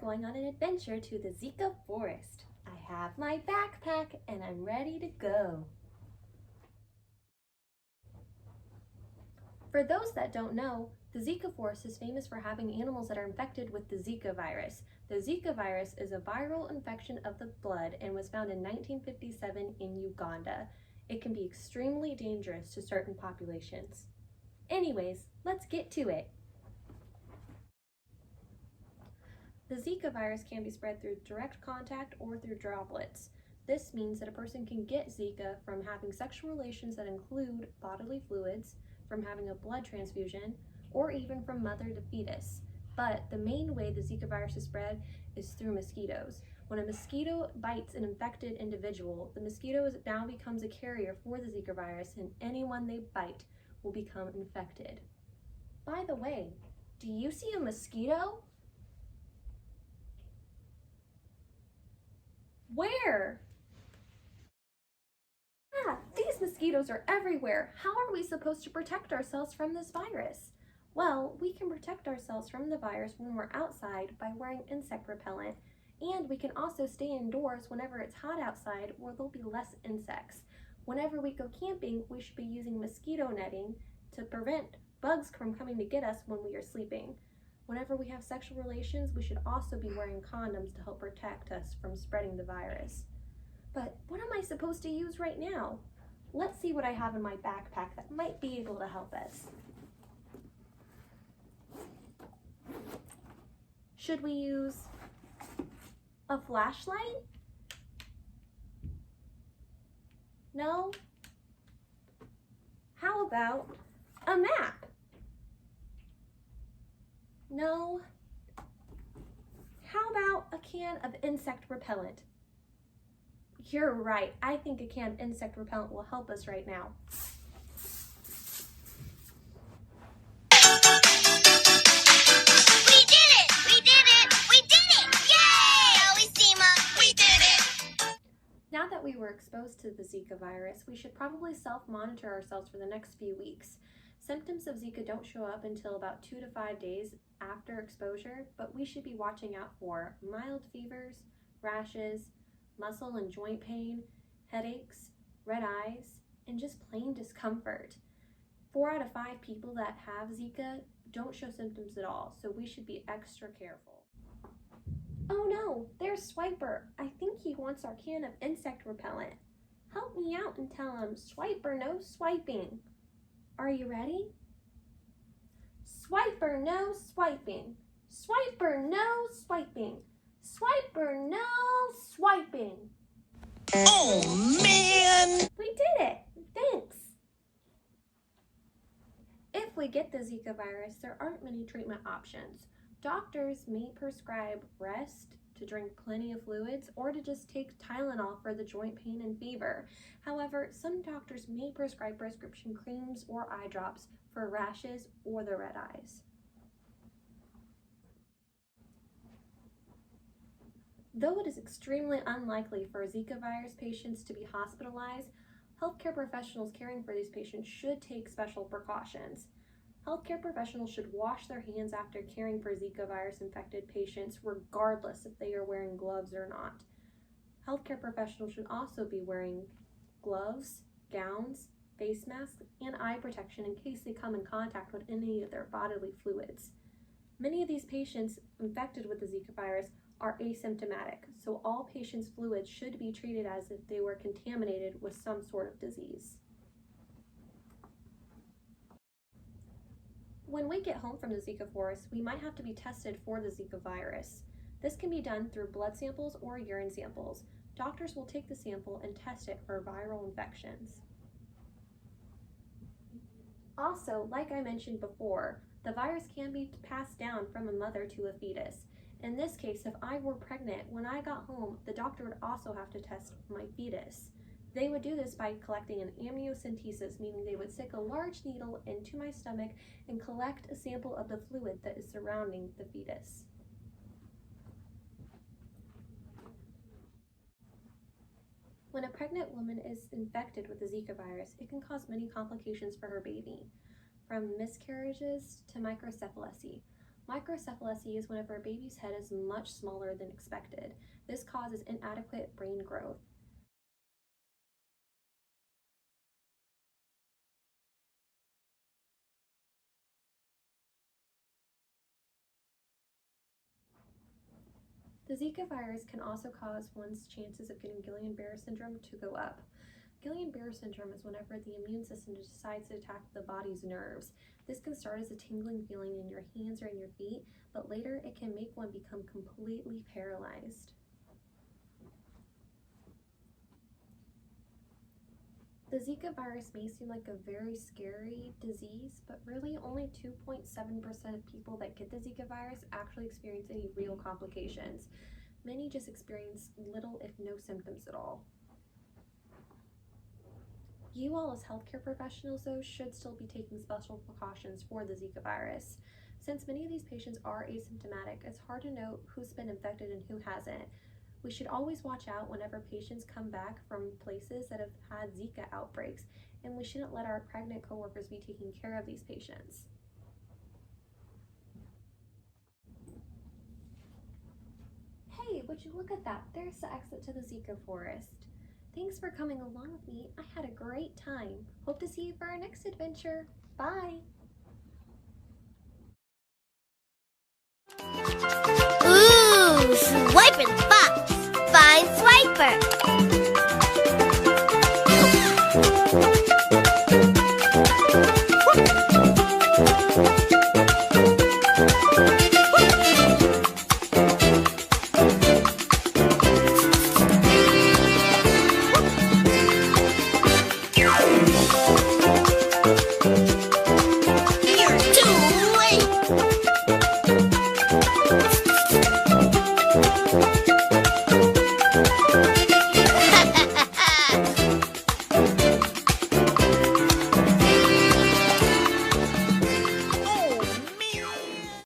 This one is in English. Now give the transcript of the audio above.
going on an adventure to the Zika forest. I have my backpack and I'm ready to go. For those that don't know, the Zika forest is famous for having animals that are infected with the Zika virus. The Zika virus is a viral infection of the blood and was found in 1957 in Uganda. It can be extremely dangerous to certain populations. Anyways, let's get to it. The Zika virus can be spread through direct contact or through droplets. This means that a person can get Zika from having sexual relations that include bodily fluids, from having a blood transfusion, or even from mother to fetus. But the main way the Zika virus is spread is through mosquitoes. When a mosquito bites an infected individual, the mosquito now becomes a carrier for the Zika virus, and anyone they bite will become infected. By the way, do you see a mosquito? Where? Ah, these mosquitoes are everywhere. How are we supposed to protect ourselves from this virus? Well, we can protect ourselves from the virus when we're outside by wearing insect repellent, and we can also stay indoors whenever it's hot outside where there'll be less insects. Whenever we go camping, we should be using mosquito netting to prevent bugs from coming to get us when we are sleeping. Whenever we have sexual relations, we should also be wearing condoms to help protect us from spreading the virus. But what am I supposed to use right now? Let's see what I have in my backpack that might be able to help us. Should we use a flashlight? No? How about a map? No? How about a can of insect repellent? You're right, I think a can of insect repellent will help us right now. We did it! We did it! We did it! Yay! Always we did it! Now that we were exposed to the Zika virus, we should probably self-monitor ourselves for the next few weeks. Symptoms of Zika don't show up until about 2 to 5 days after exposure, but we should be watching out for mild fevers, rashes, muscle and joint pain, headaches, red eyes, and just plain discomfort. 4 out of 5 people that have Zika don't show symptoms at all, so we should be extra careful. Oh no, there's Swiper. I think he wants our can of insect repellent. Help me out and tell him, Swiper, no swiping. Are you ready? Swiper, no swiping. Swiper, no swiping. Swiper, no swiping. Oh, man! We did it! Thanks! If we get the Zika virus, there aren't many treatment options. Doctors may prescribe rest, to drink plenty of fluids, or to just take Tylenol for the joint pain and fever. However, some doctors may prescribe prescription creams or eye drops for rashes or the red eyes. Though it is extremely unlikely for Zika virus patients to be hospitalized, healthcare professionals caring for these patients should take special precautions. Healthcare professionals should wash their hands after caring for Zika virus infected patients, regardless if they are wearing gloves or not. Healthcare professionals should also be wearing gloves, gowns, face masks, and eye protection in case they come in contact with any of their bodily fluids. Many of these patients infected with the Zika virus are asymptomatic, so all patients' fluids should be treated as if they were contaminated with some sort of disease. When we get home from the Zika forest, we might have to be tested for the Zika virus. This can be done through blood samples or urine samples. Doctors will take the sample and test it for viral infections. Also, like I mentioned before, the virus can be passed down from a mother to a fetus. In this case, if I were pregnant, when I got home, the doctor would also have to test my fetus. They would do this by collecting an amniocentesis, meaning they would stick a large needle into my stomach and collect a sample of the fluid that is surrounding the fetus. When a pregnant woman is infected with the Zika virus, it can cause many complications for her baby, from miscarriages to microcephaly. Microcephaly is whenever a baby's head is much smaller than expected. This causes inadequate brain growth. The Zika virus can also cause one's chances of getting Guillain-Barré syndrome to go up. Guillain-Barré syndrome is whenever the immune system decides to attack the body's nerves. This can start as a tingling feeling in your hands or in your feet, but later it can make one become completely paralyzed. The Zika virus may seem like a very scary disease, but really only 2.7% of people that get the Zika virus actually experience any real complications. Many just experience little if no symptoms at all. You all as healthcare professionals, though, should still be taking special precautions for the Zika virus. Since many of these patients are asymptomatic, it's hard to know who's been infected and who hasn't. We should always watch out whenever patients come back from places that have had Zika outbreaks, and we shouldn't let our pregnant coworkers be taking care of these patients. Hey, would you look at that? There's the exit to the Zika forest. Thanks for coming along with me. I had a great time. Hope to see you for our next adventure. Bye! Ooh, Swiper's box. Find Swiper.